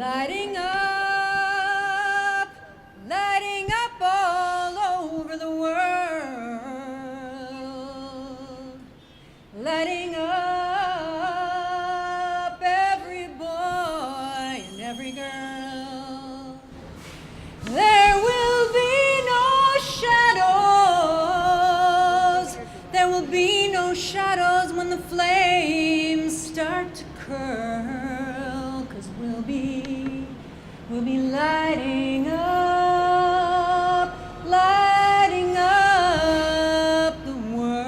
lighting up all over the world, lighting up every boy and every girl. There will be no shadows, there will be no shadows when the flames start to curl, 'cause we'll be lighting up the world.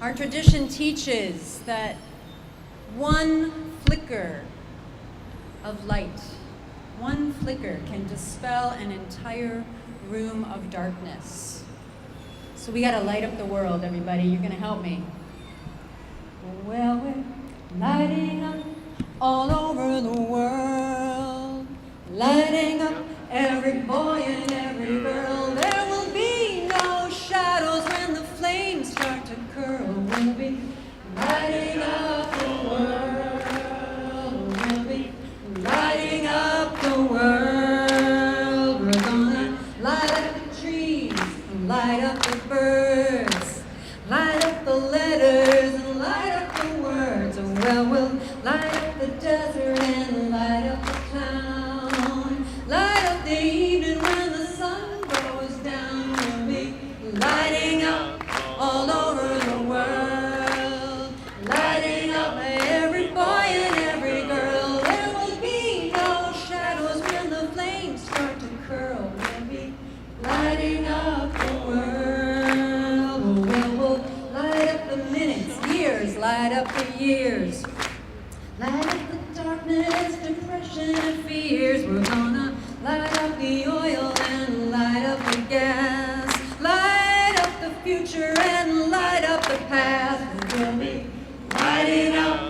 Our tradition teaches that one flicker of light, one flicker can dispel an entire room of darkness. So we gotta light up the world, everybody. You're gonna help me. Well, we're lighting up all over the world, lighting up every boy and every girl. There will be no shadows when the flames start to curl. We'll be lighting up the world. We'll be lighting up the world. We're gonna light up the trees and light up the birds, light up the letters and light up the words. Well, we'll light up the desert and light up the town, light up the evening when the sun goes down. We'll be lighting up all over the world, lighting up every boy and every girl. There will be no shadows when the flames start to curl. We'll be lighting up the world. We'll light up the minutes, years, light up the years, light up the darkness, depression and fears. We're gonna light up the oil and light up the gas, light up the future and light up the past. We'll be lighting up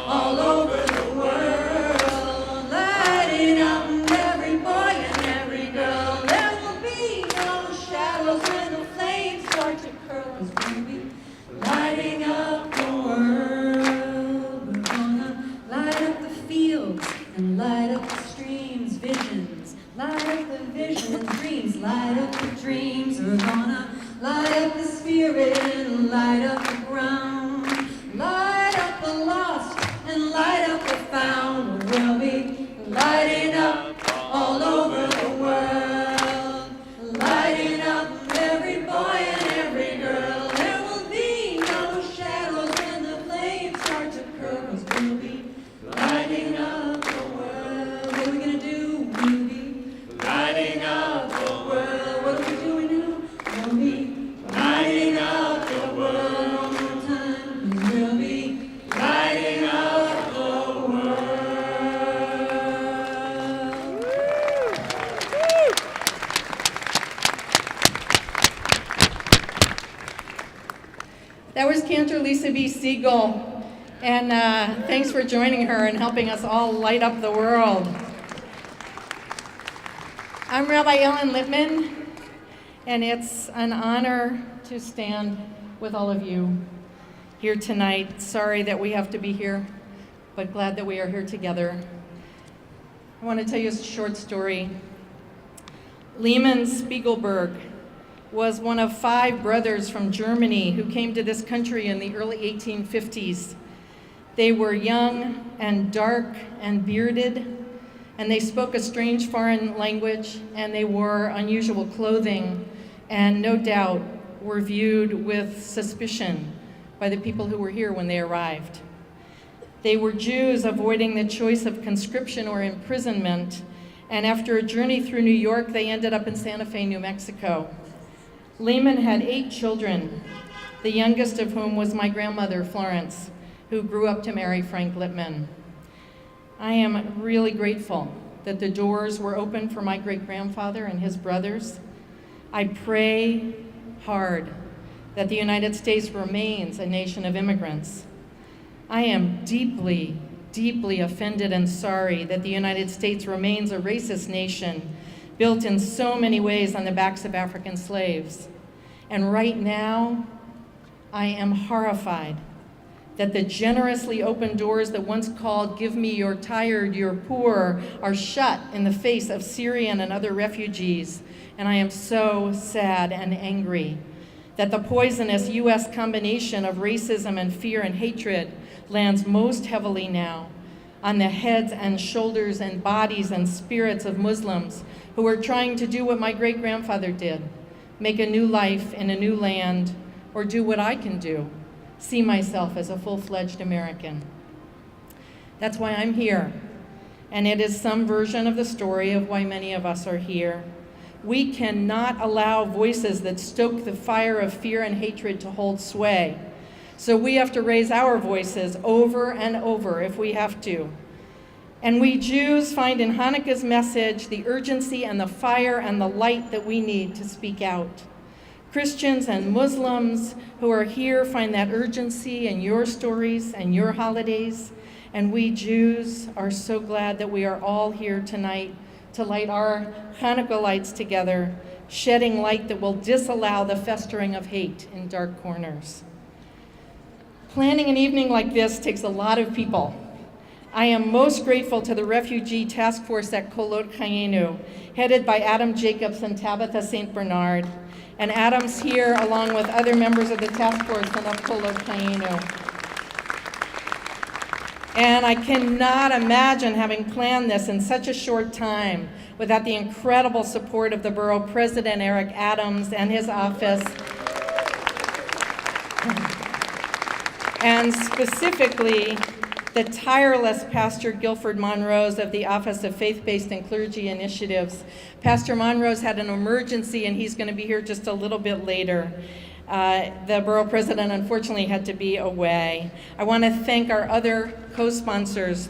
all over the world, lighting up every boy and every girl. There will be no shadows when the flames start to curl, 'cause we'll be lighting up the world. We're gonna light up the fields and light up the streams, visions, light up the visions, dreams, light up the dreams. We're gonna light up the spirit and light up the ground, light up the lost and light up the found. We'll be lighting up all over the world, lighting up every boy and every girl. There will be no shadows when the flames start to curl, 'cause we'll be lighting up the world. What are we gonna do? We'll be lighting up the world. What are we doing now? We'll be lighting up the world one more time. We'll be lighting up the world. That was Cantor Lisa B. Siegel, and thanks for joining her and helping us all light up the world. I'm Rabbi Ellen Lippman, and it's an honor to stand with all of you here tonight. Sorry that we have to be here, but glad that we are here together. I want to tell you a short story. Lehman Spiegelberg was one of 5 brothers from Germany who came to this country in the early 1850s. They were young and dark and bearded, and they spoke a strange foreign language, and they wore unusual clothing, and no doubt were viewed with suspicion by the people who were here when they arrived. They were Jews avoiding the choice of conscription or imprisonment, and after a journey through New York, they ended up in Santa Fe, New Mexico. Lehman had 8 children, the youngest of whom was my grandmother, Florence, who grew up to marry Frank Lippman. I am really grateful that the doors were open for my great-grandfather and his brothers. I pray hard that the United States remains a nation of immigrants. I am deeply, deeply offended and sorry that the United States remains a racist nation built in so many ways on the backs of African slaves. And right now, I am horrified that the generously open doors that once called, "Give me your tired, your poor," are shut in the face of Syrian and other refugees. And I am so sad and angry that the poisonous U.S. combination of racism and fear and hatred lands most heavily now on the heads and shoulders and bodies and spirits of Muslims who are trying to do what my great-grandfather did, make a new life in a new land, or do what I can do, see myself as a full-fledged American. That's why I'm here, and it is some version of the story of why many of us are here. We cannot allow voices that stoke the fire of fear and hatred to hold sway. So we have to raise our voices over and over if we have to. And we Jews find in Hanukkah's message the urgency and the fire and the light that we need to speak out. Christians and Muslims who are here find that urgency in your stories and your holidays. And we Jews are so glad that we are all here tonight to light our Hanukkah lights together, shedding light that will disallow the festering of hate in dark corners. Planning an evening like this takes a lot of people. I am most grateful to the Refugee Task Force at Kolot Chayenu, headed by Adam Jacobs and Tabitha St. Bernard. And Adam's here along with other members of the task force and of Kolot Chayenu. And I cannot imagine having planned this in such a short time without the incredible support of the Borough President Eric Adams and his office, and specifically the tireless Pastor Guilford Monrose of the Office of Faith-Based and Clergy Initiatives. Pastor Monrose had an emergency and he's going to be here just a little bit later. The Borough President unfortunately had to be away. I want to thank our other co-sponsors.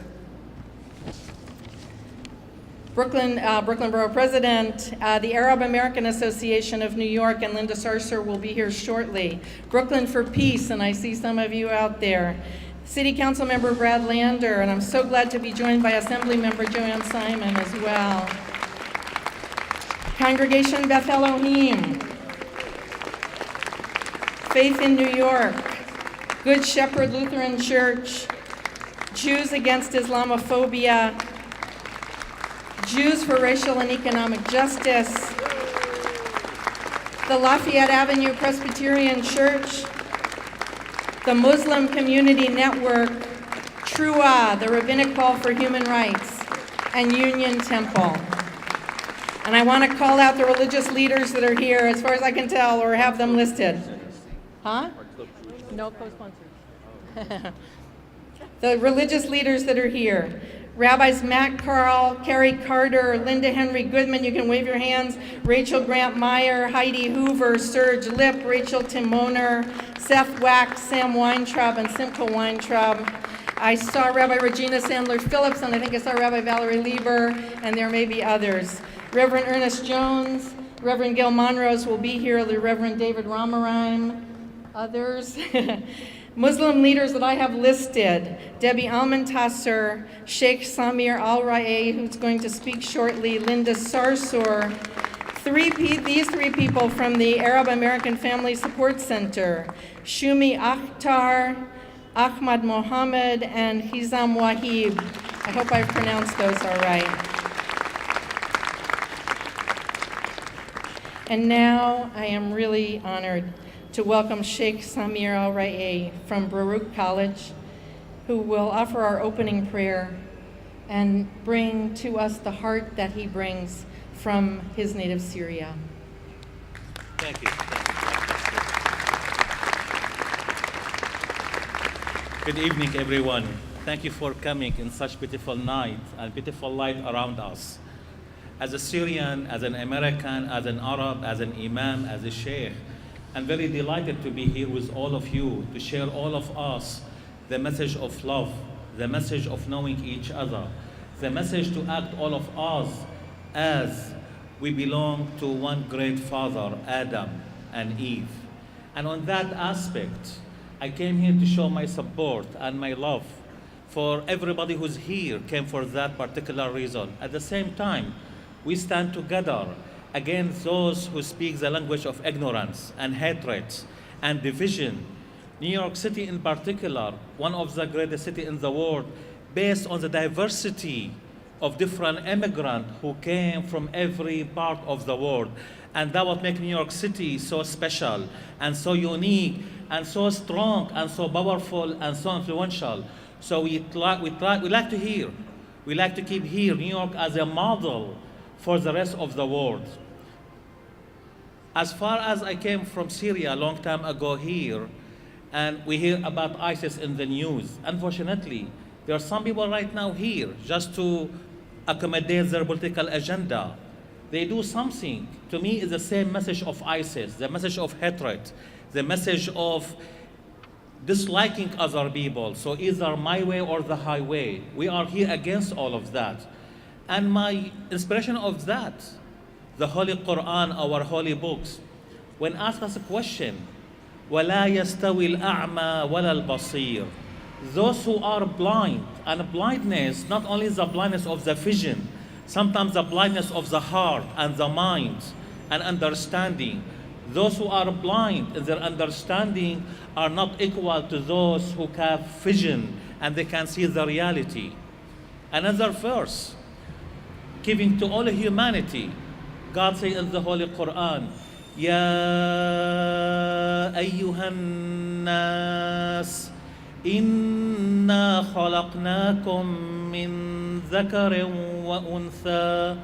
Brooklyn Borough President, the Arab American Association of New York, and Linda Sarsour will be here shortly. Brooklyn for Peace, and I see some of you out there. City Council Member Brad Lander, and I'm so glad to be joined by Assembly Member Joanne Simon as well. Congregation Beth Elohim, Faith in New York, Good Shepherd Lutheran Church, Jews Against Islamophobia, Jews for Racial and Economic Justice, the Lafayette Avenue Presbyterian Church, the Muslim Community Network, Trua, the Rabbinic Call for Human Rights, and Union Temple. And I want to call out the religious leaders that are here, as far as I can tell, or have them listed. Huh? No co-sponsors. The religious leaders that are here. Rabbis Matt Carl, Carrie Carter, Linda Henry Goodman, you can wave your hands, Rachel Grant Meyer, Heidi Hoover, Serge Lipp, Rachel Timoner, Seth Wax, Sam Weintraub, and Simcha Weintraub. I saw Rabbi Regina Sandler Phillips, and I think I saw Rabbi Valerie Lieber, and there may be others. Reverend Ernest Jones, Reverend Gil Monrose will be here, the Reverend David Ramarim, others. Muslim leaders that I have listed, Debbie Almantasser, Sheikh Samir Al-Ra'i, who's going to speak shortly, Linda Sarsour, these three people from the Arab American Family Support Center, Shumi Akhtar, Ahmad Mohammed, and Hizam Wahib. I hope I've pronounced those all right. And now I am really honored to welcome Sheikh Samir Al-Ra'i from Baruch College, who will offer our opening prayer and bring to us the heart that he brings from his native Syria. Thank you. Good evening, everyone. Thank you for coming in such beautiful night and beautiful light around us. As a Syrian, as an American, as an Arab, as an Imam, as a Sheikh, I'm very delighted to be here with all of you to share all of us the message of love, the message of knowing each other, the message to act all of us as we belong to one great father, Adam and Eve. And on that aspect, I came here to show my support and my love for everybody who's here came for that particular reason. At the same time, we stand together against those who speak the language of ignorance and hatred and division New York City in particular, one of the greatest cities in the world, based on the diversity of different immigrants who came from every part of the world. And that what makes New York City so special and so unique and so strong and so powerful and so influential. So we like to hear, we like to keep here New York as a model for the rest of the world. As far as I came from Syria a long time ago here, and we hear about ISIS in the news. Unfortunately, there are some people right now here just to accommodate their political agenda. They do something. To me, it's the same message of ISIS, the message of hatred, the message of disliking other people. So either my way or the highway. We are here against all of that. And my inspiration of that, the Holy Quran, our holy books, when asked us a question, وَلَا يَسْتَوِي الْأَعْمَى وَلَا الْبَصِيرُ. Those who are blind, and blindness, not only the blindness of the vision, sometimes the blindness of the heart and the mind and understanding. Those who are blind in their understanding are not equal to those who have vision and they can see the reality. Another verse, giving to all humanity, God says in the Holy Quran, يا أيها الناس إنا خلقناكم من ذكر وأنثى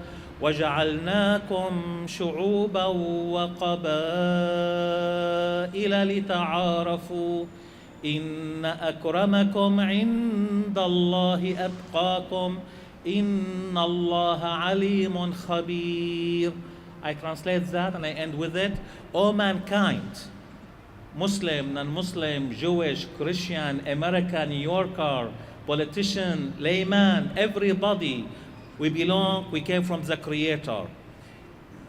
وجعلناكم شعوبا وقبائل لتعارفوا إن أكرمكم عند الله أتقاكم إن الله عليم خبير. I translate that and I end with it. O mankind, Muslim, non-Muslim, Jewish, Christian, American, New Yorker, politician, layman, everybody, we came from the Creator.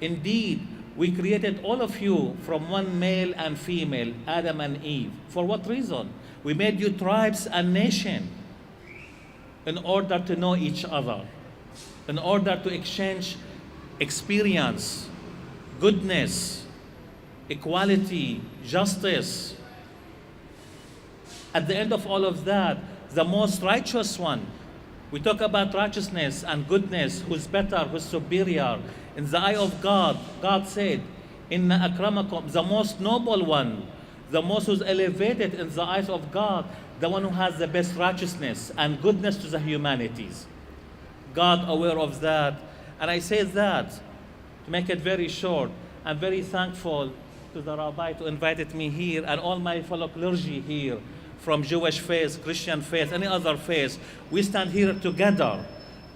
Indeed, we created all of you from one male and female, Adam and Eve. For what reason? We made you tribes and nation in order to know each other, in order to exchange experience, goodness, equality, justice. At the end of all of that, the most righteous one, we talk about righteousness and goodness, who's better, who's superior. In the eye of God, God said, Inna akramakum, the most noble one, the most who's elevated in the eyes of God, the one who has the best righteousness and goodness to the humanities. God aware of that. And I say that, to make it very short, I'm very thankful to the Rabbi to invited me here and all my fellow clergy here from Jewish faith, Christian faith, any other faith. We stand here together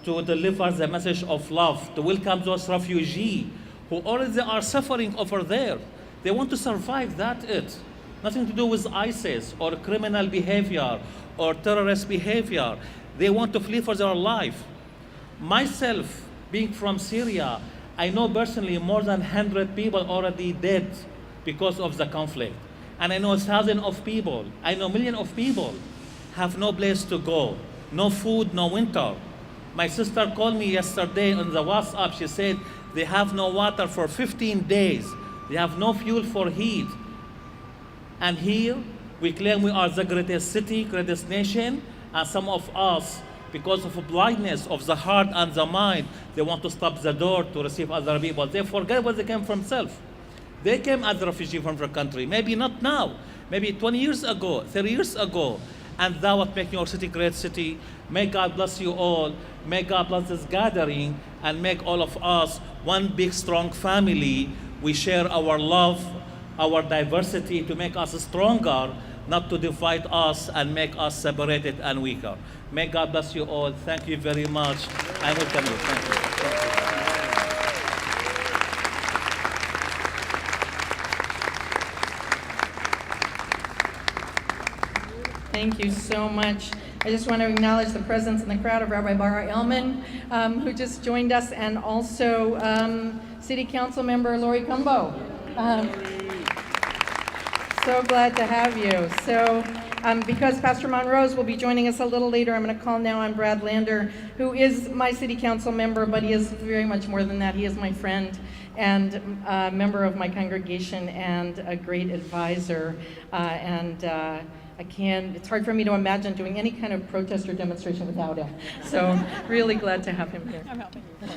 to deliver the message of love, to welcome those refugees who already are suffering over there. They want to survive, that's it. Nothing to do with ISIS or criminal behavior or terrorist behavior. They want to flee for their life. Myself, being from Syria, I know personally more than 100 people already dead because of the conflict. And I know thousands of people, I know millions of people have no place to go, no food, no winter. My sister called me yesterday on the WhatsApp. She said they have no water for 15 days. They have no fuel for heat. And here, we claim we are the greatest city, greatest nation, and some of us, because of blindness of the heart and the mind, they want to stop the door to receive other people. They forget where they came from self. They came as a refugee from their country. Maybe not now, maybe 20 years ago, 30 years ago. And that what makes your city great city. May God bless you all. May God bless this gathering and make all of us one big strong family. We share our love, our diversity to make us stronger, not to divide us and make us separated and weaker. May God bless you all. Thank you very much. I welcome you. Thank you. Thank you so much. I just want to acknowledge the presence in the crowd of Rabbi Bara Elman, who just joined us, and also City Council Member Lori Cumbo. So glad to have you. So Because Pastor Monrose will be joining us a little later, I'm going to call now on Brad Lander, who is my city council member, but he is very much more than that. He is my friend and a member of my congregation and a great advisor. It's hard for me to imagine doing any kind of protest or demonstration without him. So really glad to have him here. I'm helping you.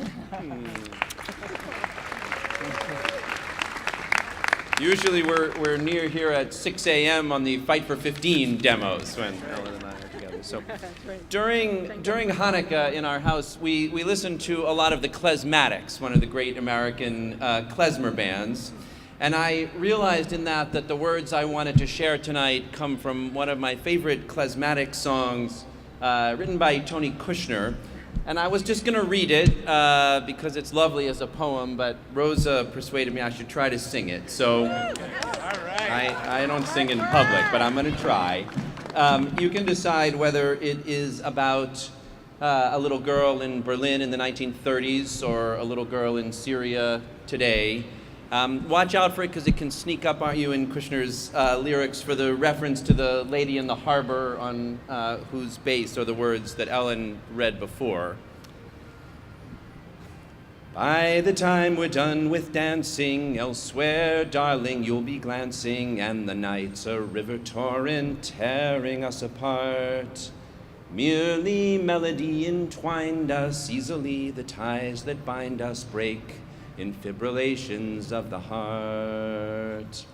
Usually we're near here at 6 a.m. on the Fight for 15 demos when Ellen and I are together. So during Hanukkah in our house, we listened to a lot of the Klezmatics, one of the great American klezmer bands. And I realized in that the words I wanted to share tonight come from one of my favorite klezmatic songs written by Tony Kushner. And I was just going to read it because it's lovely as a poem, but Rosa persuaded me I should try to sing it. So I don't sing in public, but I'm going to try. You can decide whether it is about a little girl in Berlin in the 1930s or a little girl in Syria today. Watch out for it because it can sneak up on you in Kushner's lyrics for the reference to the lady in the harbor on whose base are the words that Ellen read before. By the time we're done with dancing, elsewhere, darling, you'll be glancing, and the night's a river torrent tearing us apart. Merely melody entwined us, easily the ties that bind us break in fibrillations of the heart.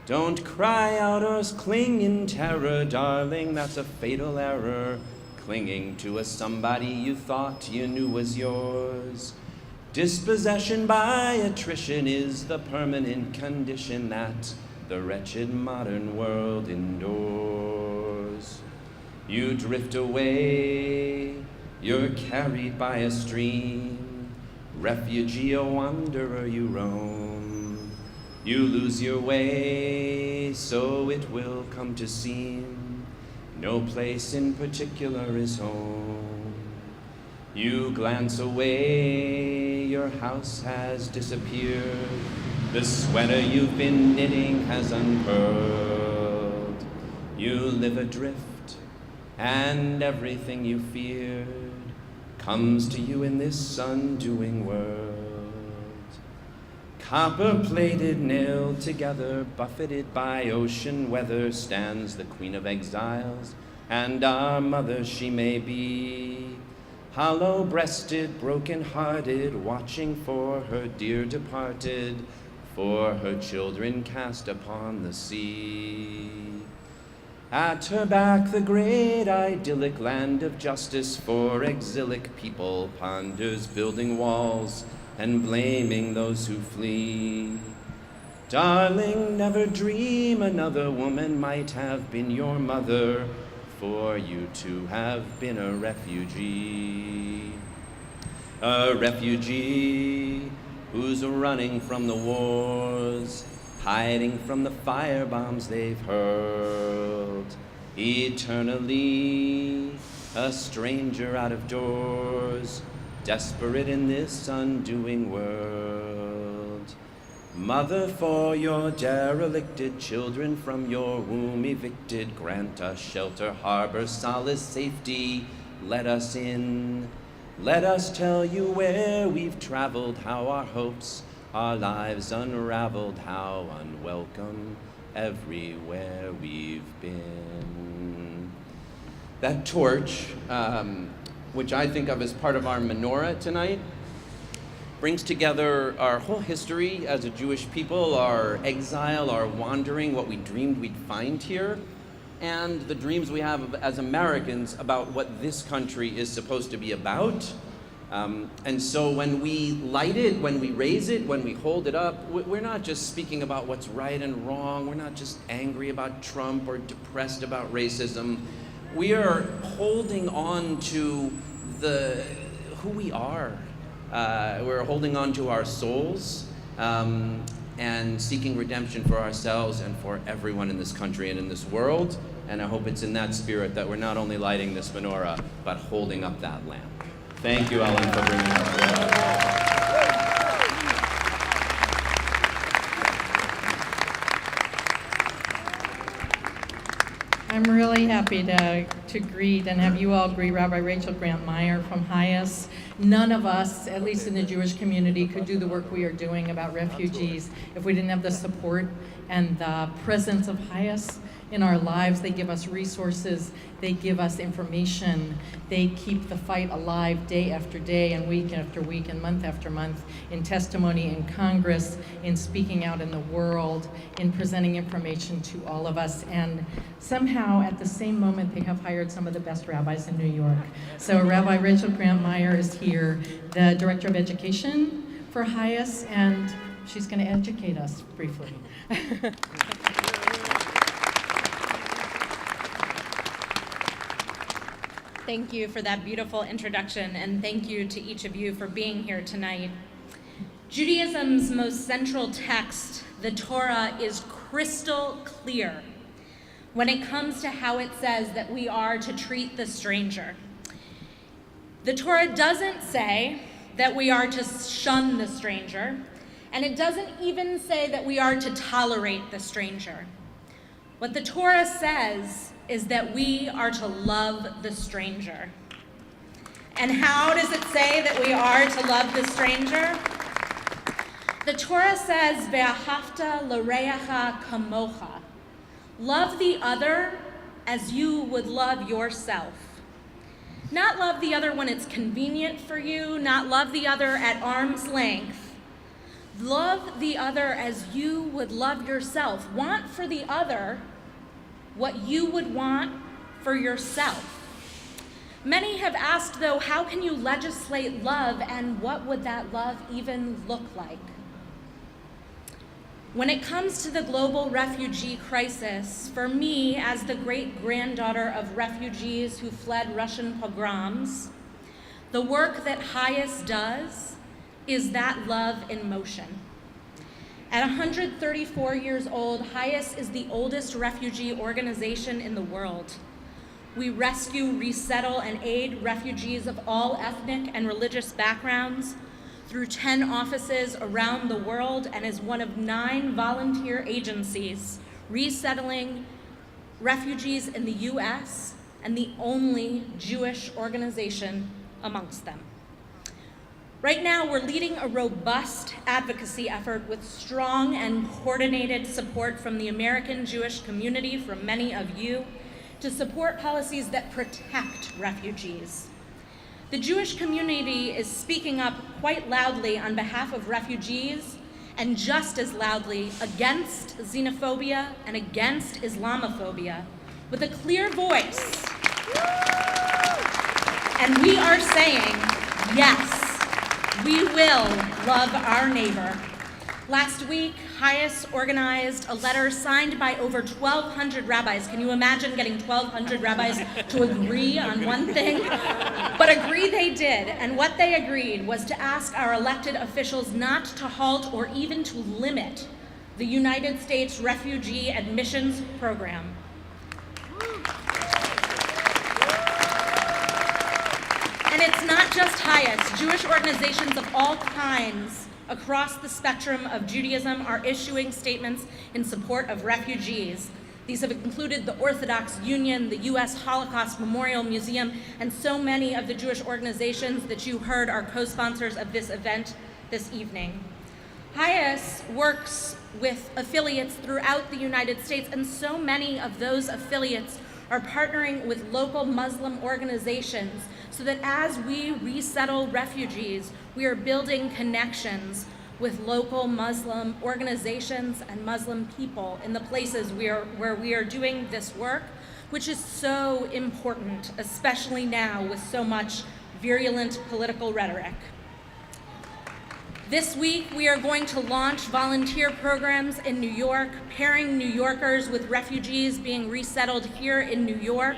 Don't cry out or cling in terror, darling, that's a fatal error, clinging to a somebody you thought you knew was yours. Dispossession by attrition is the permanent condition that the wretched modern world endures. You drift away, you're carried by a stream, refugee or wanderer you roam. You lose your way, so it will come to seem no place in particular is home. You glance away, your house has disappeared, the sweater you've been knitting has unfurled. You live adrift, and everything you feared comes to you in this undoing world. Copper-plated, nailed together, buffeted by ocean weather, stands the Queen of Exiles, and our mother she may be. Hollow-breasted, broken-hearted, watching for her dear departed, for her children cast upon the sea. At her back the great idyllic land of justice for exilic people ponders building walls and blaming those who flee. Darling, never dream another woman might have been your mother, for you too have been a refugee. A refugee who's running from the wars, hiding from the firebombs they've hurled. Eternally a stranger out of doors, desperate in this undoing world. Mother, for your derelicted children from your womb evicted, grant us shelter, harbor, solace, safety. Let us in. Let us tell you where we've traveled, how our hopes, our lives unraveled, how unwelcome everywhere we've been. That torch, which I think of as part of our menorah tonight, brings together our whole history as a Jewish people, our exile, our wandering, what we dreamed we'd find here, and the dreams we have as Americans about what this country is supposed to be about. And so when we light it, when we raise it, when we hold it up, we're not just speaking about what's right and wrong. We're not just angry about Trump or depressed about racism. We are holding on to who we are. We're holding on to our souls and seeking redemption for ourselves and for everyone in this country and in this world. And I hope it's in that spirit that we're not only lighting this menorah, but holding up that lamp. Thank you, Ellen, for bringing us together. I'm really happy to greet and have you all greet Rabbi Rachel Grant Meyer from HIAS. None of us, at least in the Jewish community, could do the work we are doing about refugees if we didn't have the support and the presence of HIAS in our lives. They give us resources, they give us information, they keep the fight alive day after day and week after week and month after month in testimony in Congress, in speaking out in the world, in presenting information to all of us. And somehow at the same moment they have hired some of the best rabbis in New York. So Rabbi Rachel Grant Meyer is here, the Director of Education for HIAS, and she's going to educate us briefly. Thank you for that beautiful introduction, and thank you to each of you for being here tonight. Judaism's most central text, the Torah, is crystal clear when it comes to how it says that we are to treat the stranger. The Torah doesn't say that we are to shun the stranger, and it doesn't even say that we are to tolerate the stranger. What the Torah says is that we are to love the stranger. And how does it say that we are to love the stranger? The Torah says, "Ve'ahavta l'reacha kamocha." Love the other as you would love yourself. Not love the other when it's convenient for you, not love the other at arm's length. Love the other as you would love yourself. Want for the other what you would want for yourself. Many have asked, though, how can you legislate love, and what would that love even look like? When it comes to the global refugee crisis, for me, as the great-granddaughter of refugees who fled Russian pogroms, the work that HIAS does is that love in motion. At 134 years old, HIAS is the oldest refugee organization in the world. We rescue, resettle, and aid refugees of all ethnic and religious backgrounds through 10 offices around the world, and is one of 9 volunteer agencies resettling refugees in the US, and the only Jewish organization amongst them. Right now, we're leading a robust advocacy effort with strong and coordinated support from the American Jewish community, from many of you, to support policies that protect refugees. The Jewish community is speaking up quite loudly on behalf of refugees, and just as loudly against xenophobia and against Islamophobia, with a clear voice. And we are saying, yes, we will love our neighbor. Last week, HIAS organized a letter signed by over 1,200 rabbis. Can you imagine getting 1,200 rabbis to agree on one thing? But agree they did, and what they agreed was to ask our elected officials not to halt or even to limit the United States Refugee Admissions Program. And it's not just HIAS. Jewish organizations of all kinds across the spectrum of Judaism are issuing statements in support of refugees. These have included the Orthodox Union, the U.S. Holocaust Memorial Museum, and so many of the Jewish organizations that you heard are co-sponsors of this event this evening. HIAS works with affiliates throughout the United States, and so many of those affiliates are partnering with local Muslim organizations so that as we resettle refugees, we are building connections with local Muslim organizations and Muslim people in the places where we are doing this work, which is so important, especially now with so much virulent political rhetoric. This week, we are going to launch volunteer programs in New York, pairing New Yorkers with refugees being resettled here in New York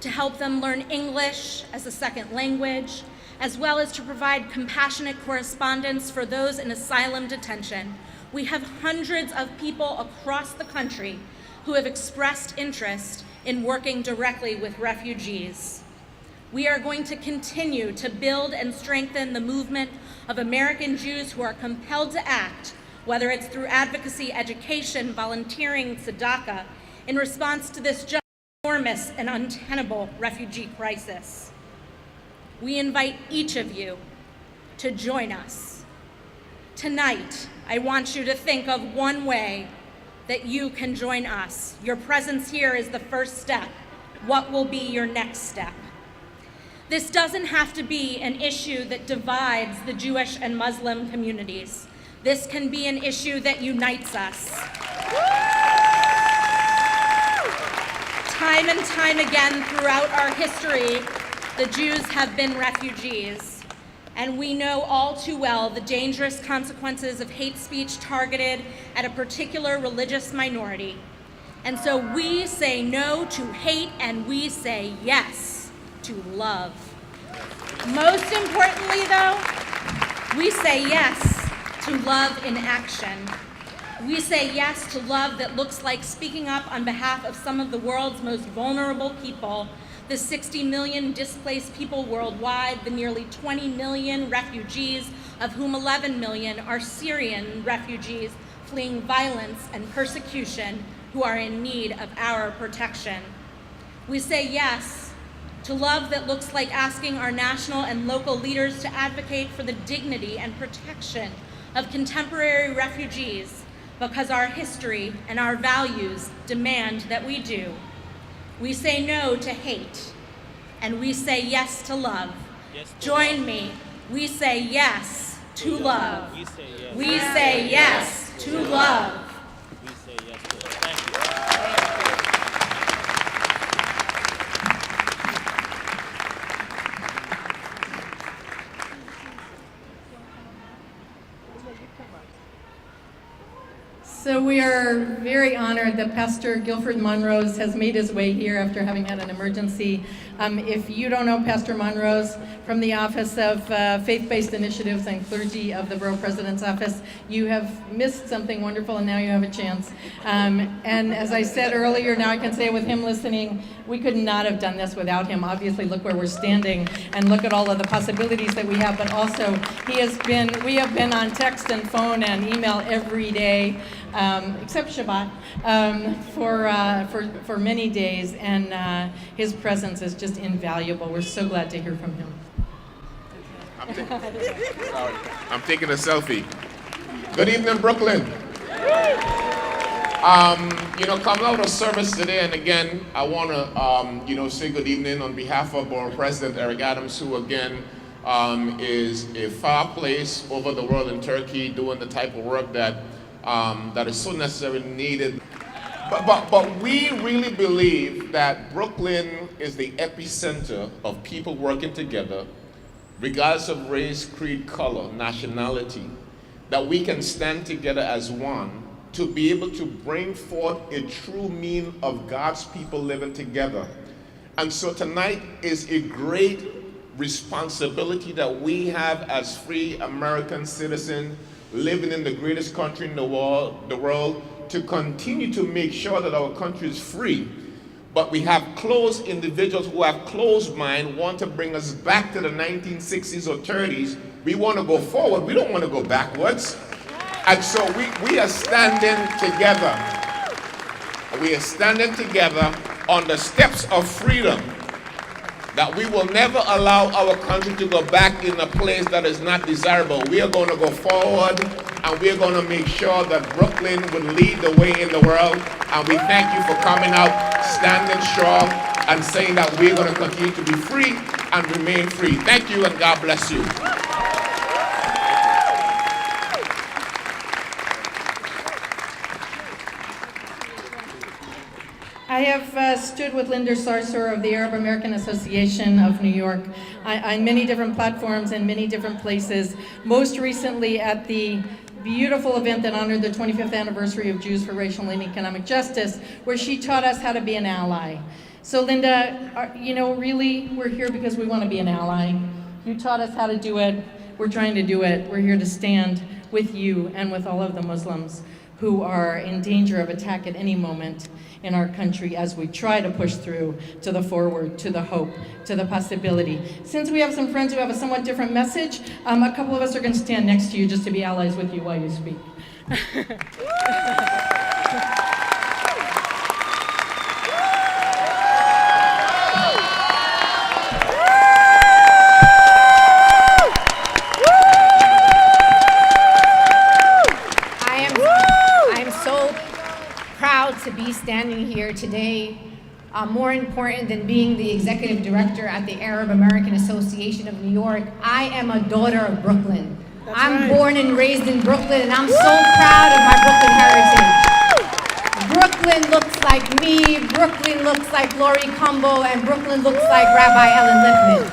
to help them learn English as a second language, as well as to provide compassionate correspondence for those in asylum detention. We have hundreds of people across the country who have expressed interest in working directly with refugees. We are going to continue to build and strengthen the movement of American Jews who are compelled to act, whether it's through advocacy, education, volunteering, tzedakah, in response to this enormous and untenable refugee crisis. We invite each of you to join us. Tonight, I want you to think of one way that you can join us. Your presence here is the first step. What will be your next step? This doesn't have to be an issue that divides the Jewish and Muslim communities. This can be an issue that unites us. Time and time again throughout our history, the Jews have been refugees, and we know all too well the dangerous consequences of hate speech targeted at a particular religious minority. And so we say no to hate and we say yes to love. Most importantly, though, we say yes to love in action. We say yes to love that looks like speaking up on behalf of some of the world's most vulnerable people, the 60 million displaced people worldwide, the nearly 20 million refugees, of whom 11 million are Syrian refugees fleeing violence and persecution who are in need of our protection. We say yes to love that looks like asking our national and local leaders to advocate for the dignity and protection of contemporary refugees, because our history and our values demand that we do. We say no to hate, and we say yes to love. Join me. We say yes to love. We say yes to love. We say yes to love. Thank you. So we are very honored that Pastor Guilford Monrose has made his way here after having had an emergency. If you don't know Pastor Monrose from the Office of Faith-Based Initiatives and Clergy of the Borough President's Office, you have missed something wonderful and now you have a chance. And as I said earlier, now I can say with him listening, we could not have done this without him. Obviously, look where we're standing and look at all of the possibilities that we have, but also we have been on text and phone and email every day, except Shabbat, for many days, and his presence is just invaluable. We're so glad to hear from him. I'm taking a selfie. Good evening, Brooklyn. Coming out of service today, and again, I want to, say good evening on behalf of Borough President Eric Adams, who again is a far place over the world in Turkey, doing the type of work that is so necessary and needed. But we really believe that Brooklyn is the epicenter of people working together, regardless of race, creed, color, nationality, that we can stand together as one to be able to bring forth a true meaning of God's people living together. And so tonight is a great responsibility that we have as free American citizens living in the greatest country in the world, to continue to make sure that our country is free. But we have closed individuals who have closed mind, want to bring us back to the 1960s or 30s. We want to go forward. We don't want to go backwards. And so we are standing together. We are standing together on the steps of freedom, that we will never allow our country to go back in a place that is not desirable. We are going to go forward, and we are going to make sure that Brooklyn will lead the way in the world. And we thank you for coming out, standing strong, and saying that we're going to continue to be free and remain free. Thank you, and God bless you. I have stood with Linda Sarsour of the Arab American Association of New York on many different platforms and many different places, most recently at the beautiful event that honored the 25th anniversary of Jews for Racial and Economic Justice, where she taught us how to be an ally. So Linda, really, we're here because we want to be an ally. You taught us how to do it. We're trying to do it. We're here to stand with you and with all of the Muslims who are in danger of attack at any moment in our country as we try to push through to the forward, to the hope, to the possibility. Since we have some friends who have a somewhat different message, a couple of us are going to stand next to you just to be allies with you while you speak. standing here today more important than being the executive director at the Arab American Association of New York. I am a daughter of Brooklyn. I'm born and raised in Brooklyn, and I'm so proud of my Brooklyn heritage. Brooklyn looks like me, Brooklyn looks like Lori Cumbo, and Brooklyn looks like Rabbi Ellen Lippman.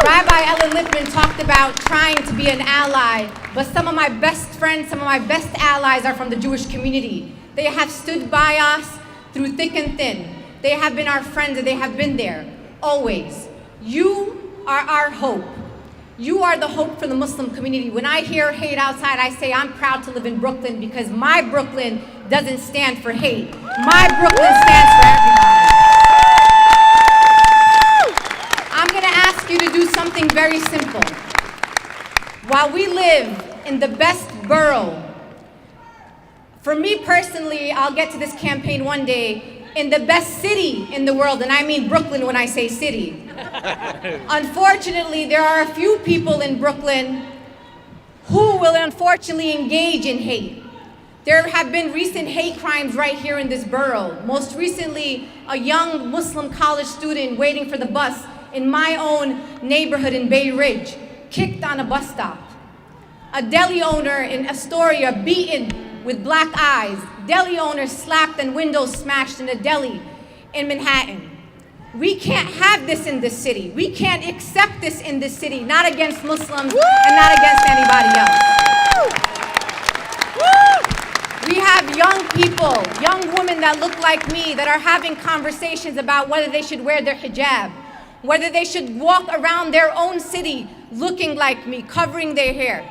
Rabbi Ellen Lippman talked about trying to be an ally, but some of my best friends, some of my best allies are from the Jewish community. They have stood by us through thick and thin. They have been our friends, and they have been there, always. You are our hope. You are the hope for the Muslim community. When I hear hate outside, I say I'm proud to live in Brooklyn because my Brooklyn doesn't stand for hate. My Brooklyn stands for everybody. I'm gonna ask you to do something very simple. While we live in the best borough, for me personally, I'll get to this campaign one day, in the best city in the world, and I mean Brooklyn when I say city. Unfortunately, there are a few people in Brooklyn who will unfortunately engage in hate. There have been recent hate crimes right here in this borough. Most recently, a young Muslim college student waiting for the bus in my own neighborhood in Bay Ridge, kicked on a bus stop. A deli owner in Astoria beaten with black eyes. Deli owners slapped and windows smashed in a deli in Manhattan. We can't have this in this city. We can't accept this in this city, not against Muslims and not against anybody else. We have young people, young women that look like me that are having conversations about whether they should wear their hijab, whether they should walk around their own city looking like me, covering their hair.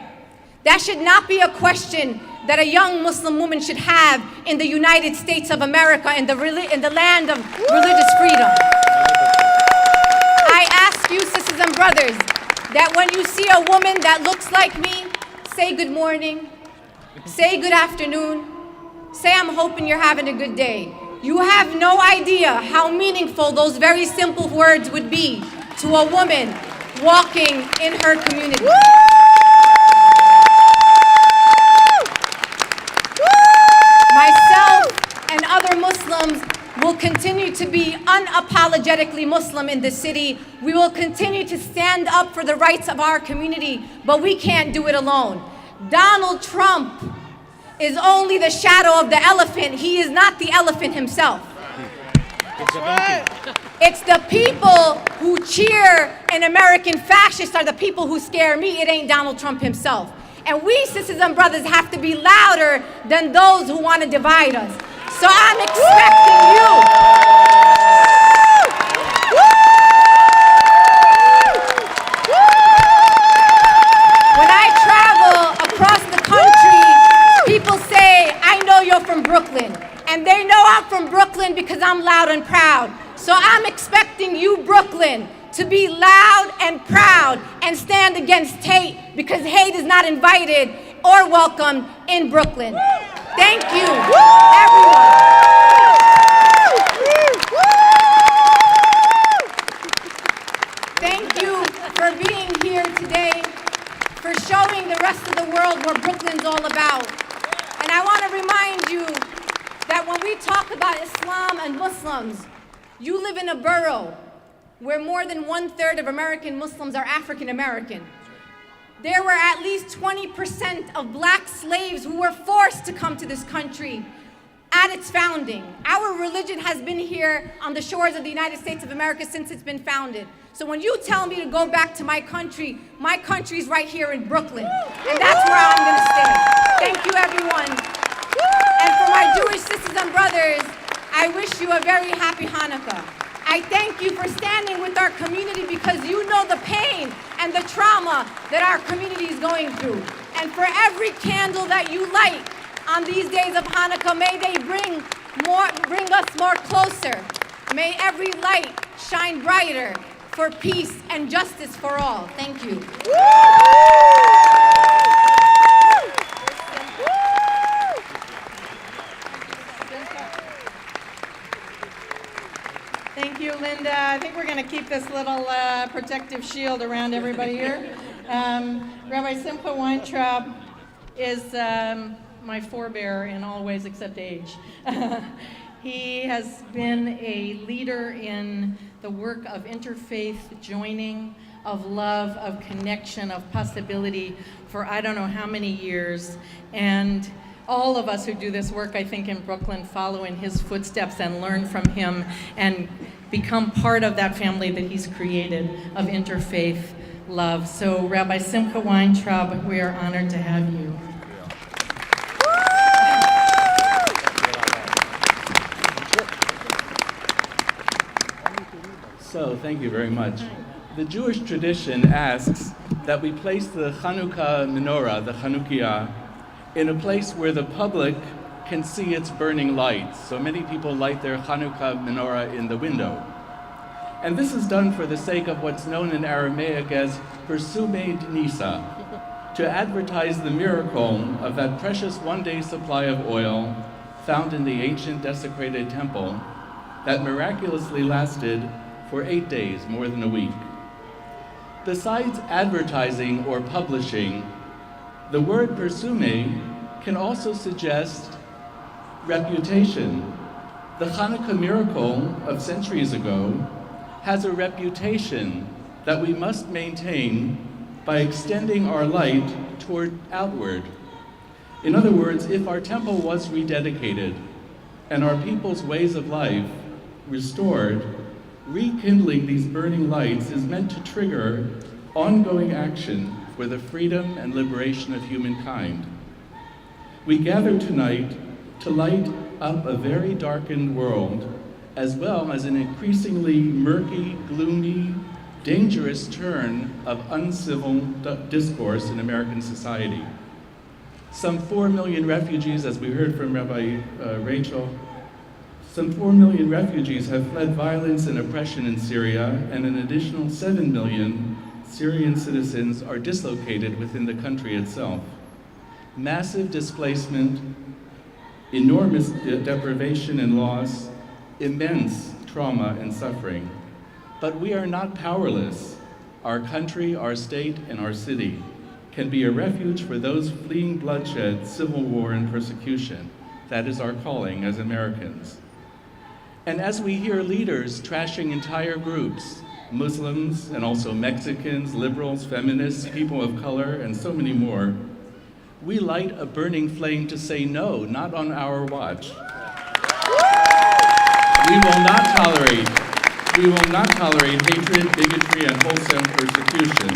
That should not be a question that a young Muslim woman should have in the United States of America, in the land of religious freedom. I ask you, sisters and brothers, that when you see a woman that looks like me, say good morning, say good afternoon, say I'm hoping you're having a good day. You have no idea how meaningful those very simple words would be to a woman walking in her community. Myself and other Muslims will continue to be unapologetically Muslim in this city. We will continue to stand up for the rights of our community, but we can't do it alone. Donald Trump is only the shadow of the elephant. He is not the elephant himself. It's the people who cheer an American fascist are the people who scare me. It ain't Donald Trump himself. And we, sisters and brothers, have to be louder than those who want to divide us. So I'm expecting you. When I travel across the country, people say, I know you're from Brooklyn. And they know I'm from Brooklyn because I'm loud and proud. So I'm expecting you, Brooklyn, to be loud and proud and stand against hate, because hate is not invited or welcome in Brooklyn. Thank you, everyone. Thank you for being here today, for showing the rest of the world what Brooklyn's all about. And I want to remind you that when we talk about Islam and Muslims, you live in a borough where more than 1/3 of American Muslims are African American. There were at least 20% of black slaves who were forced to come to this country at its founding. Our religion has been here on the shores of the United States of America since it's been founded. So when you tell me to go back to my country's right here in Brooklyn, and that's where I'm gonna stay. Thank you, everyone. And for my Jewish sisters and brothers, I wish you a very happy Hanukkah. I thank you for standing with our community because you know the pain and the trauma that our community is going through. And for every candle that you light on these days of Hanukkah, may they bring us more closer. May every light shine brighter for peace and justice for all. Thank you. Thank you, Linda. I think we're going to keep this little protective shield around everybody here. Rabbi Simcha Weintraub is my forebear in all ways except age. He has been a leader in the work of interfaith joining, of love, of connection, of possibility for I don't know how many years. And all of us who do this work, I think, in Brooklyn follow in his footsteps and learn from him and become part of that family that he's created of interfaith love. So Rabbi Simcha Weintraub, we are honored to have you. So, thank you very much. The Jewish tradition asks that we place the Hanukkah menorah, the Chanukiah, in a place where the public can see its burning lights. So many people light their Hanukkah menorah in the window. And this is done for the sake of what's known in Aramaic as Persume Nisa, to advertise the miracle of that precious one-day supply of oil found in the ancient desecrated temple that miraculously lasted for 8 days, more than a week. Besides advertising or publishing, the word persume can also suggest reputation. The Hanukkah miracle of centuries ago has a reputation that we must maintain by extending our light toward outward. In other words, if our temple was rededicated and our people's ways of life restored, rekindling these burning lights is meant to trigger ongoing action for the freedom and liberation of humankind. We gather tonight to light up a very darkened world, as well as an increasingly murky, gloomy, dangerous turn of uncivil discourse in American society. Some 4 million refugees, as we heard from Rabbi Rachel, some 4 million refugees have fled violence and oppression in Syria, and an additional 7 million Syrian citizens are dislocated within the country itself. Massive displacement, enormous deprivation and loss, immense trauma and suffering. But we are not powerless. Our country, our state, and our city can be a refuge for those fleeing bloodshed, civil war, and persecution. That is our calling as Americans. And as we hear leaders trashing entire groups, Muslims and also Mexicans, liberals, feminists, people of color, and so many more, we light a burning flame to say no, not on our watch. We will not tolerate hatred, bigotry, and wholesale persecution,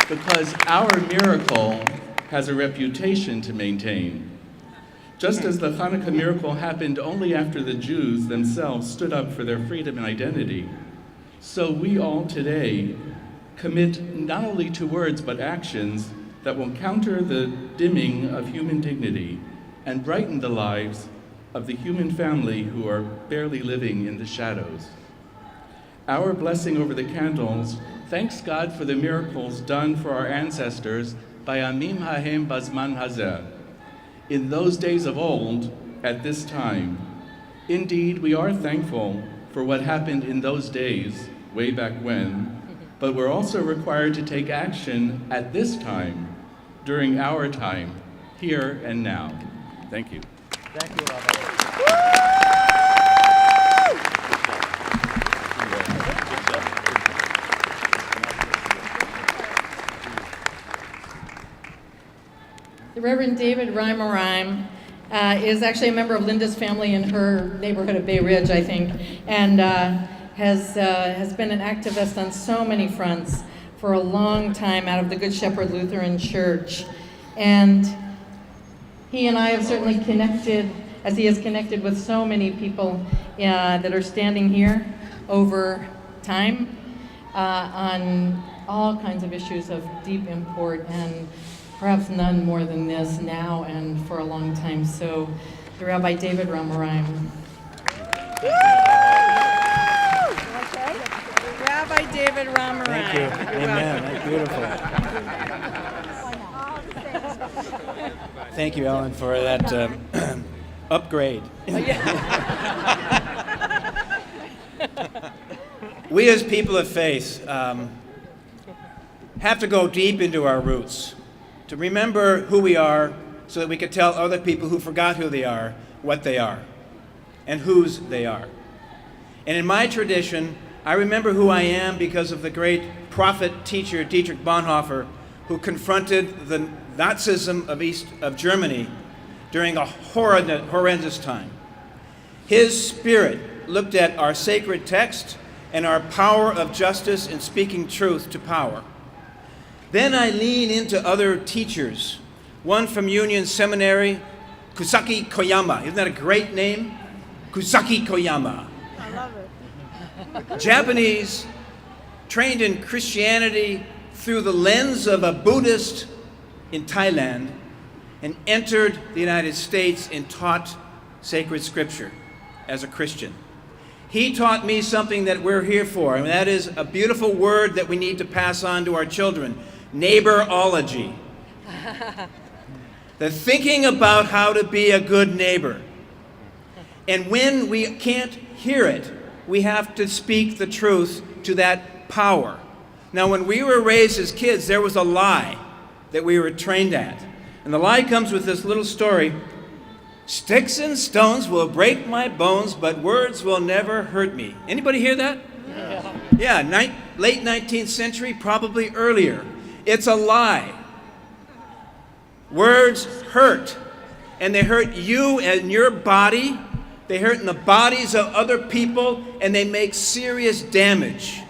because our miracle has a reputation to maintain. Just as the Hanukkah miracle happened only after the Jews themselves stood up for their freedom and identity, so we all today commit not only to words but actions that will counter the dimming of human dignity and brighten the lives of the human family who are barely living in the shadows. Our blessing over the candles thanks God for the miracles done for our ancestors by Amim Hahem Bazman Hazeh. In those days of old, at this time, indeed, we are thankful for what happened in those days, way back when, but we're also required to take action at this time, during our time, here and now. Thank you. Thank you, Rabbi. The Reverend David Reimerheim is actually a member of Linda's family in her neighborhood of Bay Ridge, I think, and has been an activist on so many fronts for a long time out of the Good Shepherd Lutheran Church. And he and I have certainly connected, as he has connected with so many people that are standing here over time on all kinds of issues of deep import, and perhaps none more than this now and for a long time. So, the Rabbi David Reimerheim. Rabbi David Reimerheim. Thank you. Amen. That's beautiful. Thank you, Ellen, for that upgrade. We as people of faith have to go deep into our roots to remember who we are so that we could tell other people who forgot who they are what they are and whose they are. And in my tradition, I remember who I am because of the great prophet teacher Dietrich Bonhoeffer, who confronted the Nazism of Germany during a horrendous time. His spirit looked at our sacred text and our power of justice in speaking truth to power. Then I lean into other teachers, one from Union Seminary, Kusaki Koyama. Isn't that a great name? Kusaki Koyama. I love it. Japanese, trained in Christianity through the lens of a Buddhist in Thailand, and entered the United States and taught sacred scripture as a Christian. He taught me something that we're here for, and that is a beautiful word that we need to pass on to our children, neighborology. The thinking about how to be a good neighbor. And when we can't hear it, we have to speak the truth to that power. Now, when we were raised as kids, there was a lie that we were trained at. And the lie comes with this little story. Sticks and stones will break my bones, but words will never hurt me. Anybody hear that? Yeah, late 19th century, probably earlier. It's a lie. Words hurt. And they hurt you and your body. They hurt in the bodies of other people, and they make serious damage.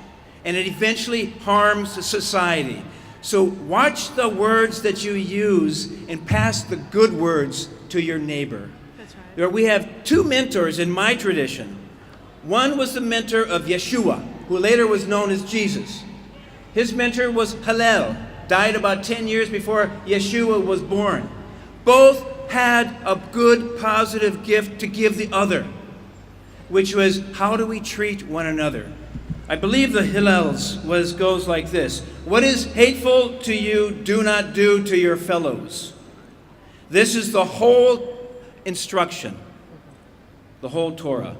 And it eventually harms society. So watch the words that you use and pass the good words to your neighbor. That's right. We have two mentors in my tradition. One was the mentor of Yeshua, who later was known as Jesus. His mentor was Hillel, died about 10 years before Yeshua was born. Both had a good, positive gift to give the other, which was, how do we treat one another? I believe the Hillel's goes like this. What is hateful to you, do not do to your fellows. This is the whole instruction, the whole Torah.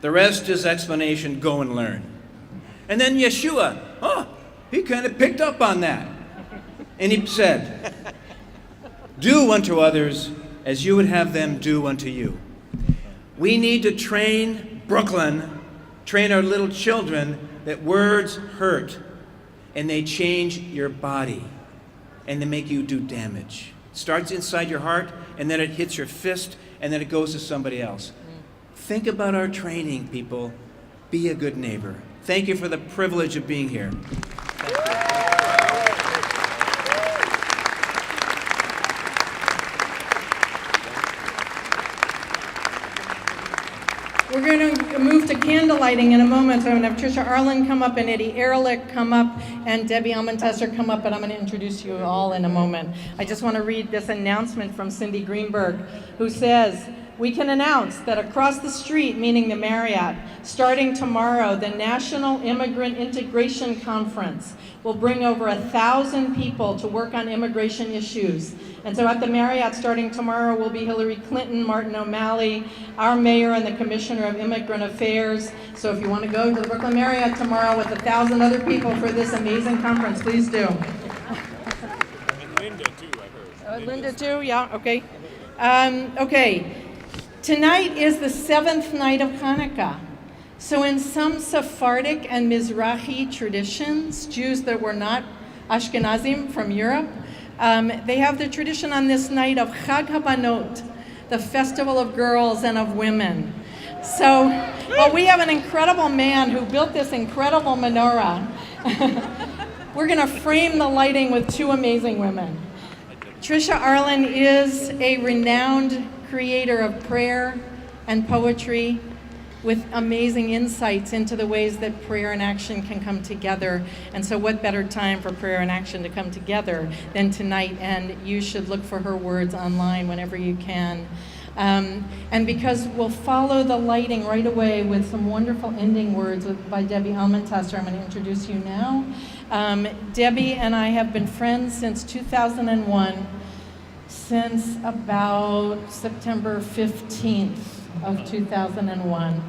The rest is explanation, go and learn. And then Yeshua, he kind of picked up on that. And he said, do unto others as you would have them do unto you. We need to train Brooklyn, train our little children that words hurt and they change your body and they make you do damage. It starts inside your heart and then it hits your fist and then it goes to somebody else. Think about our training, people. Be a good neighbor. Thank you for the privilege of being here. We're going to move to candle lighting in a moment. So I'm going to have Tricia Arlen come up and Eddie Ehrlich come up and Debbie Almentester come up, but I'm going to introduce you all in a moment. I just want to read this announcement from Cindy Greenberg, who says, we can announce that across the street, meaning the Marriott, starting tomorrow, the National Immigrant Integration Conference will bring over 1,000 people to work on immigration issues. And so at the Marriott starting tomorrow will be Hillary Clinton, Martin O'Malley, our mayor and the Commissioner of Immigrant Affairs. So if you want to go to the Brooklyn Marriott tomorrow with 1,000 other people for this amazing conference, please do. And Linda too, I heard. Linda too, yeah, okay. Okay, tonight is the 7th night of Hanukkah. So in some Sephardic and Mizrahi traditions, Jews that were not Ashkenazim from Europe, they have the tradition on this night of Chag HaBanot, the festival of girls and of women. So, well, we have an incredible man who built this incredible menorah. We're going to frame the lighting with two amazing women. Tricia Arlen is a renowned creator of prayer and poetry with amazing insights into the ways that prayer and action can come together. And so what better time for prayer and action to come together than tonight? And you should look for her words online whenever you can. And because we'll follow the lighting right away with some wonderful ending words by Debbie Almentester, I'm going to introduce you now. Debbie and I have been friends since 2001, since about September 15th of 2001.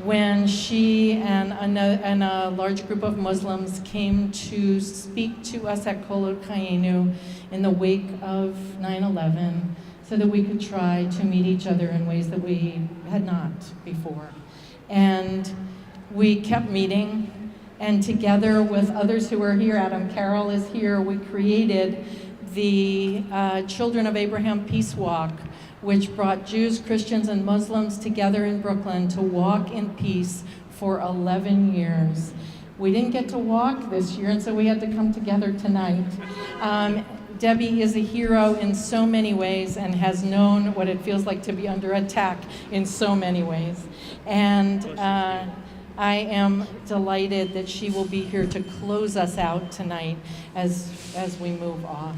when she and a large group of Muslims came to speak to us at Kolot Chayenu in the wake of 9/11 so that we could try to meet each other in ways that we had not before. And we kept meeting, and together with others who are here, Adam Carroll is here, we created the Children of Abraham Peace Walk, which brought Jews, Christians, and Muslims together in Brooklyn to walk in peace for 11 years. We didn't get to walk this year, and so we had to come together tonight. Debbie is a hero in so many ways and has known what it feels like to be under attack in so many ways. And I am delighted that she will be here to close us out tonight as we move off.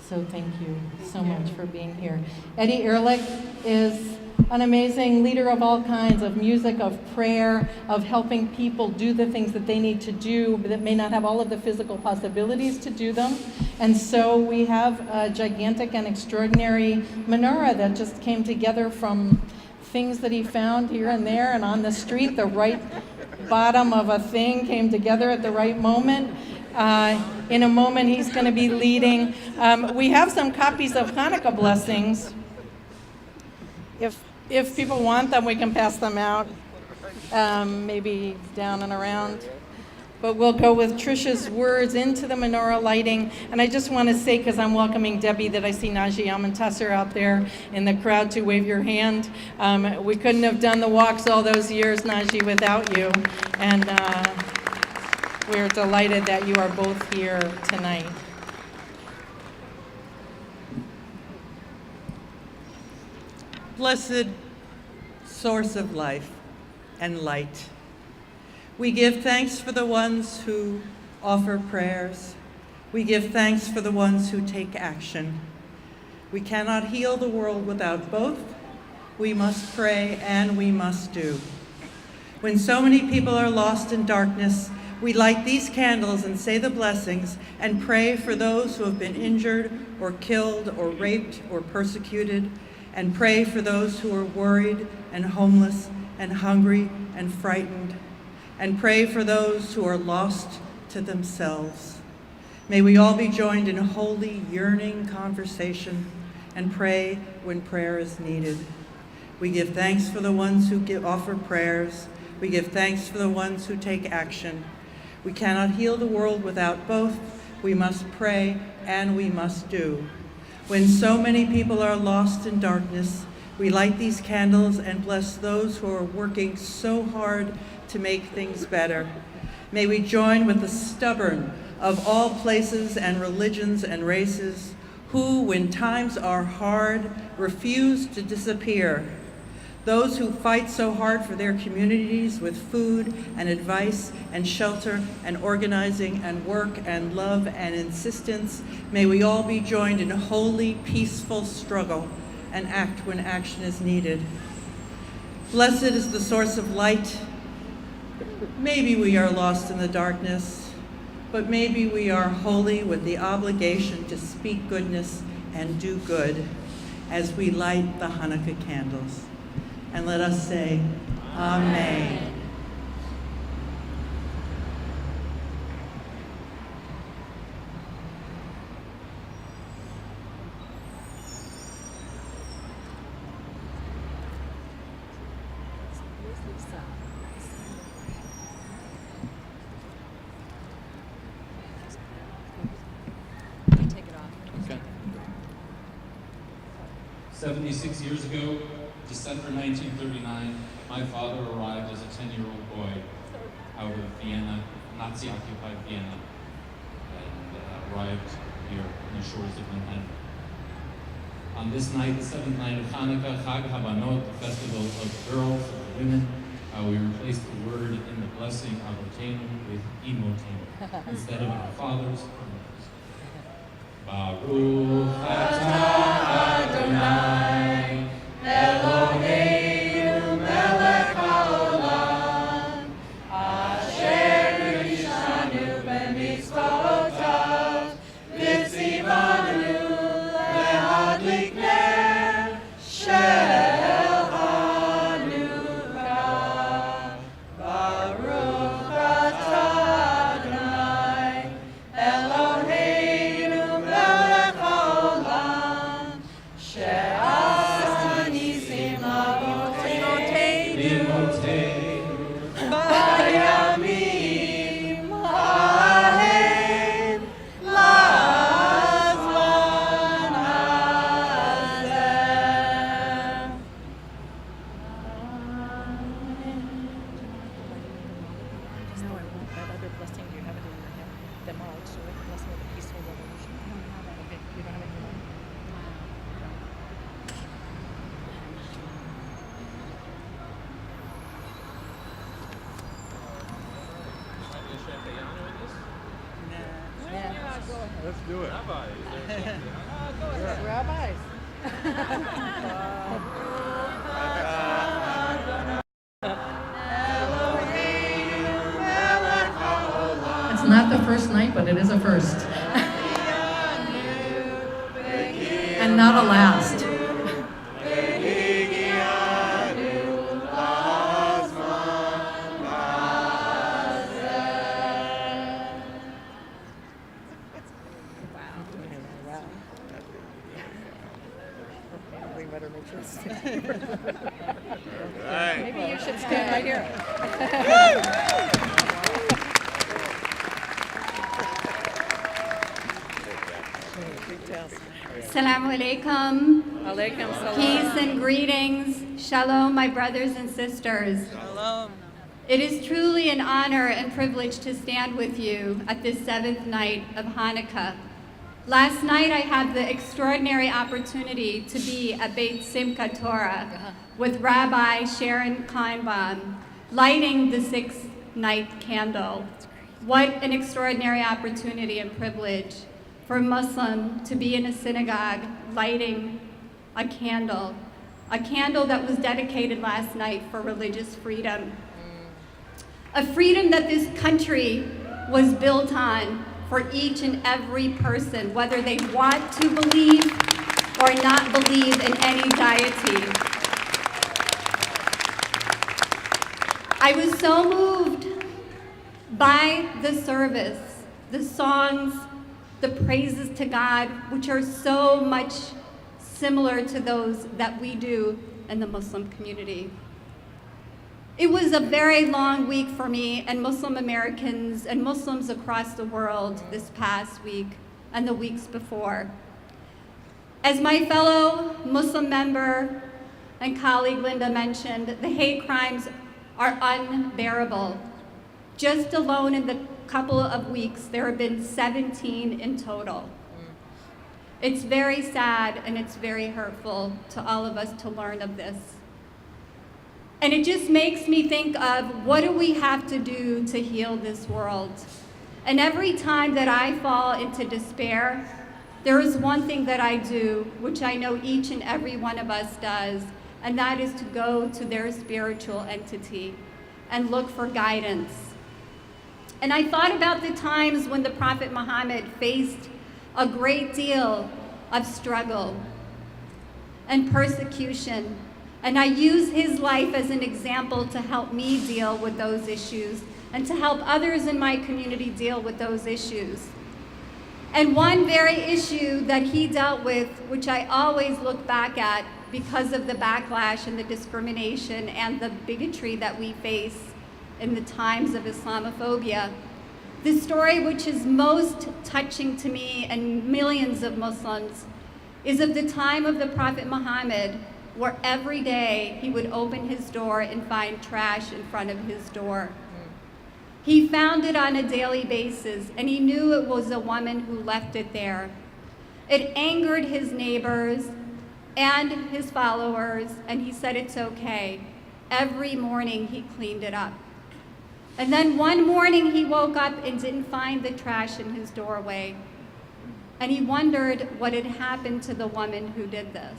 So thank you so much for being here. Eddie Ehrlich is an amazing leader of all kinds, of music, of prayer, of helping people do the things that they need to do that may not have all of the physical possibilities to do them. And so we have a gigantic and extraordinary menorah that just came together from things that he found here and there and on the street. The right bottom of a thing came together at the right moment. In a moment, he's going to be leading. We have some copies of Hanukkah blessings. If people want them, we can pass them out, maybe down and around. But we'll go with Trisha's words into the Menorah Lighting. And I just want to say, because I'm welcoming Debbie, that I see Najee Amontasser out there in the crowd to wave your hand. We couldn't have done the walks all those years, Najee, without you. And we're delighted that you are both here tonight. Blessed source of life and light, we give thanks for the ones who offer prayers. We give thanks for the ones who take action. We cannot heal the world without both. We must pray and we must do. When so many people are lost in darkness, we light these candles and say the blessings and pray for those who have been injured or killed or raped or persecuted, and pray for those who are worried and homeless and hungry and frightened, and pray for those who are lost to themselves. May we all be joined in holy, yearning conversation and pray when prayer is needed. We give thanks for the ones who offer prayers. We give thanks for the ones who take action. We cannot heal the world without both. We must pray and we must do. When so many people are lost in darkness, we light these candles and bless those who are working so hard to make things better. May we join with the stubborn of all places and religions and races who, when times are hard, refuse to disappear. Those who fight so hard for their communities with food and advice and shelter and organizing and work and love and insistence, may we all be joined in holy, peaceful struggle and act when action is needed. Blessed is the source of light. Maybe we are lost in the darkness, but maybe we are holy with the obligation to speak goodness and do good as we light the Hanukkah candles. And let us say, Amen. Take it off. Okay. 76 years ago, December 1939, my father arrived as a 10-year-old boy out of Vienna, Nazi-occupied Vienna, and arrived here on the shores of Manhattan. On this night, the seventh night of Hanukkah, Chag Habanot, the festival of girls, of women, we replaced the word in the blessing Avotenu with Imotenu instead of our fathers and mothers. Baruch atah Adonai Eloheinu melech haolam asher nishanu b'mitzvotav v'tzivanu lehadlik ner shel Hanukkah No, I won't. That other blessing, do you have it in your hand? Them all, so like blessing of the peaceful revolution. I don't have that. Okay, you don't have it in your mind? Let's do it. Rabbis. It's not the first night, but it is a first. And not a last. We better make sure it's Maybe you should stand right here. Assalamu alaikum. Alaikum salam. Peace and greetings. Shalom, my brothers and sisters. Shalom. It is truly an honor and privilege to stand with you at this 7th night of Hanukkah. Last night I had the extraordinary opportunity to be at Beit Simchat Torah with Rabbi Sharon Kleinbaum, lighting the 6th night candle. What an extraordinary opportunity and privilege for a Muslim to be in a synagogue lighting a candle that was dedicated last night for religious freedom. A freedom that this country was built on for each and every person, whether they want to believe or not believe in any deity. I was so moved by the service, the songs, the praises to God, which are so much similar to those that we do in the Muslim community. It was a very long week for me and Muslim Americans and Muslims across the world this past week and the weeks before. As my fellow Muslim member and colleague Linda mentioned, the hate crimes are unbearable. Just alone in the couple of weeks, there have been 17 in total. It's very sad and it's very hurtful to all of us to learn of this. And it just makes me think of what do we have to do to heal this world? And every time that I fall into despair, there is one thing that I do, which I know each and every one of us does, and that is to go to their spiritual entity and look for guidance. And I thought about the times when the Prophet Muhammad faced a great deal of struggle and persecution. And I use his life as an example to help me deal with those issues and to help others in my community deal with those issues. And one very issue that he dealt with, which I always look back at because of the backlash and the discrimination and the bigotry that we face in the times of Islamophobia, the story which is most touching to me and millions of Muslims is of the time of the Prophet Muhammad, where every day he would open his door and find trash in front of his door. He found it on a daily basis, and he knew it was a woman who left it there. It angered his neighbors and his followers, and he said it's okay. Every morning he cleaned it up. And then one morning he woke up and didn't find the trash in his doorway. And he wondered what had happened to the woman who did this.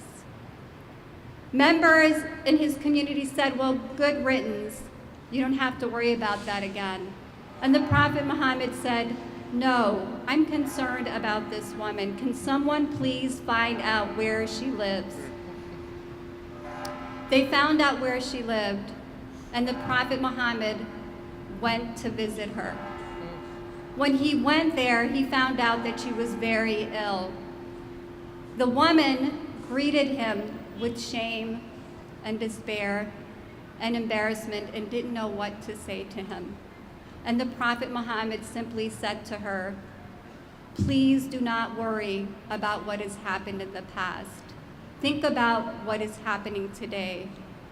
Members in his community said, well, good riddance. You don't have to worry about that again. And the Prophet Muhammad said, no, I'm concerned about this woman. Can someone please find out where she lives? They found out where she lived, and the Prophet Muhammad went to visit her. When he went there, he found out that she was very ill. The woman greeted him with shame and despair and embarrassment and didn't know what to say to him. And the Prophet Muhammad simply said to her, please do not worry about what has happened in the past. Think about what is happening today.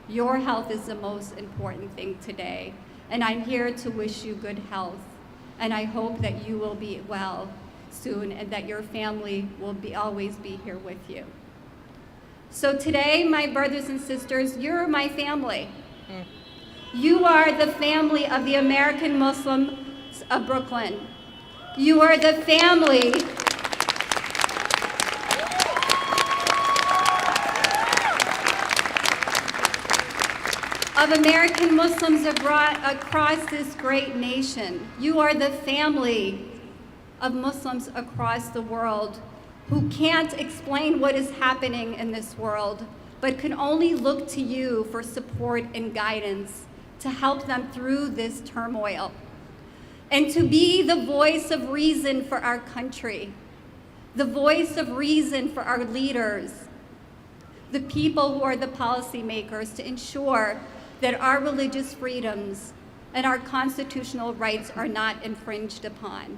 Your health is the most important thing today. And I'm here to wish you good health. And I hope that you will be well soon and that your family will always be here with you. So today, my brothers and sisters, you're my family. You are the family of the American Muslims of Brooklyn. You are the family of American Muslims across this great nation. You are the family of Muslims across the world who can't explain what is happening in this world, but can only look to you for support and guidance to help them through this turmoil, and to be the voice of reason for our country, the voice of reason for our leaders, the people who are the policymakers, to ensure that our religious freedoms and our constitutional rights are not infringed upon,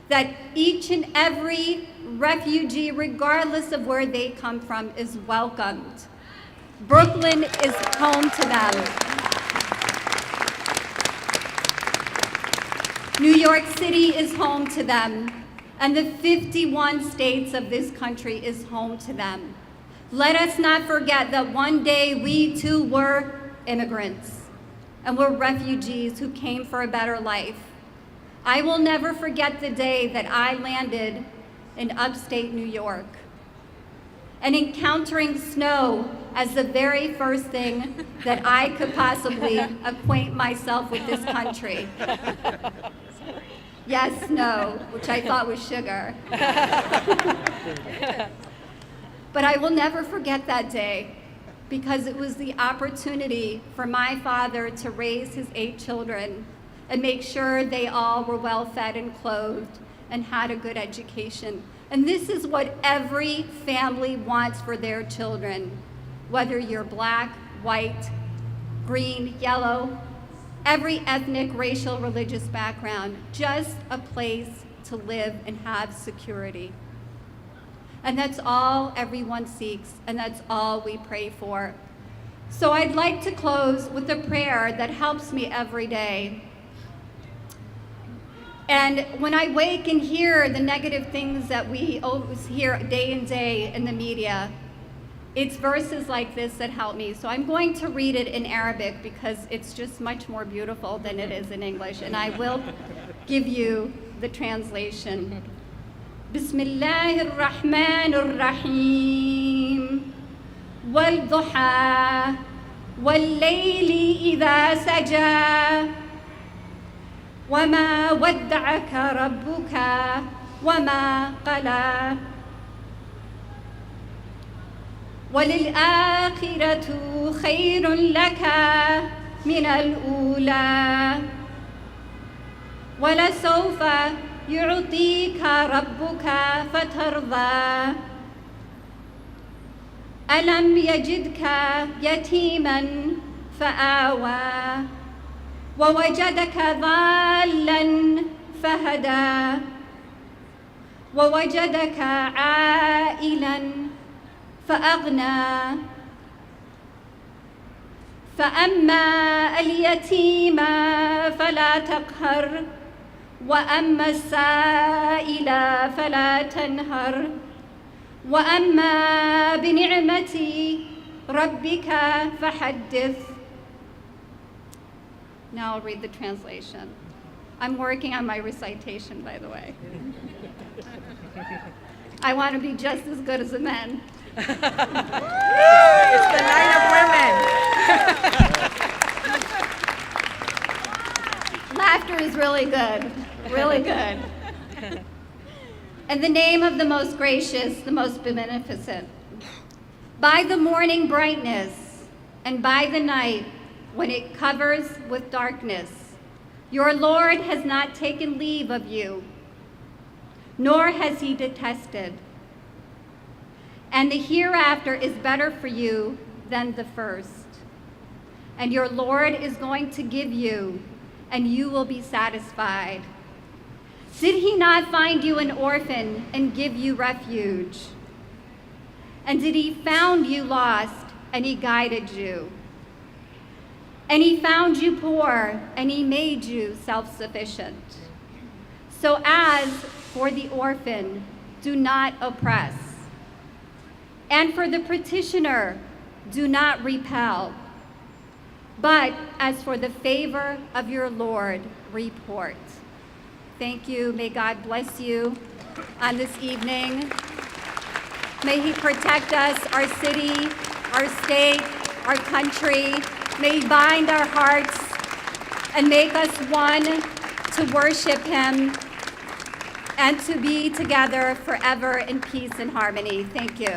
that each and every refugee, regardless of where they come from, is welcomed. Brooklyn is home to them. New York City is home to them, and the 51 states of this country is home to them. Let us not forget that one day we too were immigrants and were refugees who came for a better life. I will never forget the day that I landed in upstate New York and encountering snow as the very first thing that I could possibly acquaint myself with this country. Yes, snow, which I thought was sugar. But I will never forget that day, because it was the opportunity for my father to raise his 8 children and make sure they all were well fed and clothed and had a good education. And this is what every family wants for their children, whether you're black, white, green, yellow, every ethnic, racial, religious background, just a place to live and have security. And that's all everyone seeks, and that's all we pray for. So I'd like to close with a prayer that helps me every day. And when I wake and hear the negative things that we always hear day and day in the media, it's verses like this that help me. So I'm going to read it in Arabic because it's just much more beautiful than it is in English, and I will give you the translation. بسم الله الرحمن الرحيم والضحى والليل إذا سجى وما ودعك ربك وما قلى وللآخرة خير لك من الأولى ولسوف يعطيك ربك فترضى ألم يجدك يتيما فآوى ووجدك ضالا فهدى ووجدك عائلا فأغنى فأما اليتيم فلا تقهر وأما السائل فلا تنهر وأما بنعمة ربك فحدث. Now I'll read the translation. I'm working on my recitation, by the way. I want to be just as good as the men. It's the night of women. Laughter is really good, really good. In the name of the most gracious, the most beneficent, by the morning brightness and by the night when it covers with darkness, your Lord has not taken leave of you, nor has he detested. And the hereafter is better for you than the first. And your Lord is going to give you, and you will be satisfied. Did he not find you an orphan and give you refuge? And did he found you lost, and he guided you? And he found you poor, and he made you self-sufficient. So as for the orphan, do not oppress. And for the petitioner, do not repel. But as for the favor of your Lord, report. Thank you. May God bless you on this evening. May he protect us, our city, our state, our country. May he bind our hearts and make us one to worship him and to be together forever in peace and harmony. Thank you.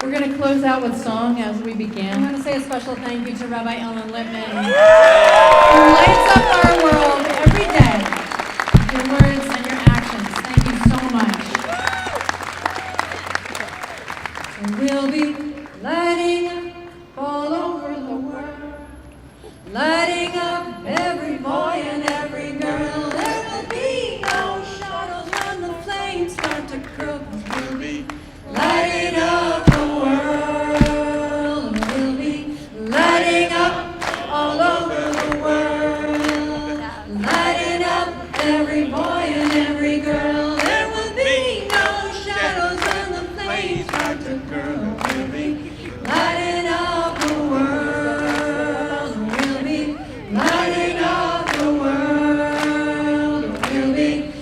We're going to close out with song as we I began. want to say a special thank you to Rabbi Ellen Lippman, who lights up our world every day. Your words and your actions. Thank you so much. And we'll be lighting up all over the world, lighting up every boy and every girl. There will be no shadows when the flames start to grow. We'll be lighting up the world. We'll be lighting up all over the world, lighting up every boy and every girl. There will be no shadows when the flames start to grow. We'll be lighting up the world. We'll be lighting up the world. We'll be